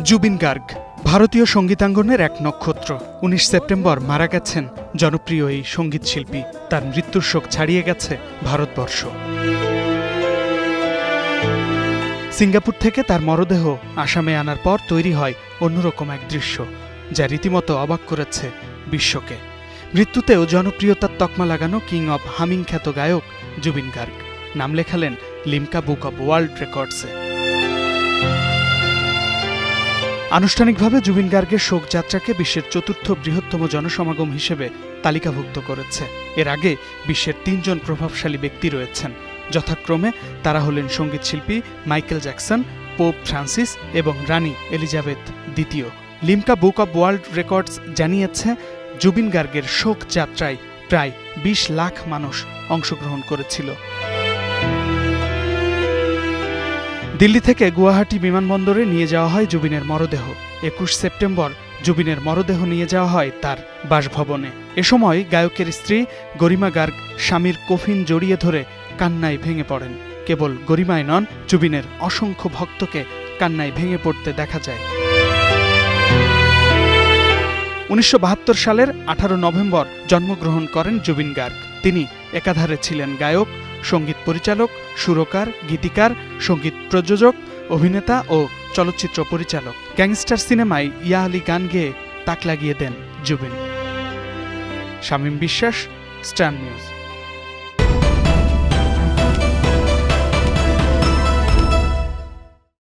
জুবিন গার্গ ভারতীয় সঙ্গীতাঙ্গনের এক নক্ষত্র। 19 সেপ্টেম্বর মারা গেছেন জনপ্রিয় এই সঙ্গীত শিল্পী। তার মৃত্যুর শোক ছাড়িয়ে গেছে ভারতবর্ষ। সিঙ্গাপুর থেকে তার মরদেহ আসামে আনার পর তৈরি হয় অন্যরকম এক দৃশ্য, যা রীতিমতো অবাক করেছে বিশ্বকে। মৃত্যুতেও জনপ্রিয়তার তকমা লাগানো কিং অব হামিং খ্যাত গায়ক জুবিন গার্গ নাম লেখালেন লিমকা বুক অব ওয়ার্ল্ড রেকর্ডসে। আনুষ্ঠানিকভাবে জুবিন গার্গের শোকযাত্রাকে বিশ্বের চতুর্থ বৃহত্তম জনসমাগম হিসেবে তালিকাভুক্ত করেছে। এর আগে বিশ্বের 3 জন প্রভাবশালী ব্যক্তি রয়েছেন, যথাক্রমে তারা হলেন সঙ্গীতশিল্পী মাইকেল জ্যাকসন, পোপ ফ্রান্সিস এবং রানী এলিজাবেথ দ্বিতীয়। Limca book of world records জানিয়েছে, জুবিন গার্গের শোকযাত্রায় প্রায় 20 লাখ মানুষ অংশগ্রহণ করেছিল। দিল্লি থেকে গুয়াহাটি বিমানবন্দরে নিয়ে যাওয়া হয় জুবিনের মরদেহ। 21 সেপ্টেম্বর জুবিনের মরদেহ নিয়ে যাওয়া হয় তার বাসভবনে। এ সময় গায়কের স্ত্রী গরিমা গার্গ স্বামীর কফিন জড়িয়ে ধরে কান্নায় ভেঙে পড়েন। কেবল গরিমায় নন, জুবিনের অসংখ্য ভক্তকে কান্নায় ভেঙে পড়তে দেখা যায়। 1972 সালের 18 নভেম্বর জন্মগ্রহণ করেন জুবিন গার্গ। তিনি একাধারে ছিলেন গায়ক, সঙ্গীত পরিচালক, সুরকার, গীতিকার, সঙ্গীত প্রযোজক, অভিনেতা ও চলচ্চিত্র পরিচালক। গ্যাংস্টার সিনেমায় ইয়া আলী গান গেয়ে তাক লাগিয়ে দেন জুবিন। শামীম বিশ্বাস, স্টার নিউজ।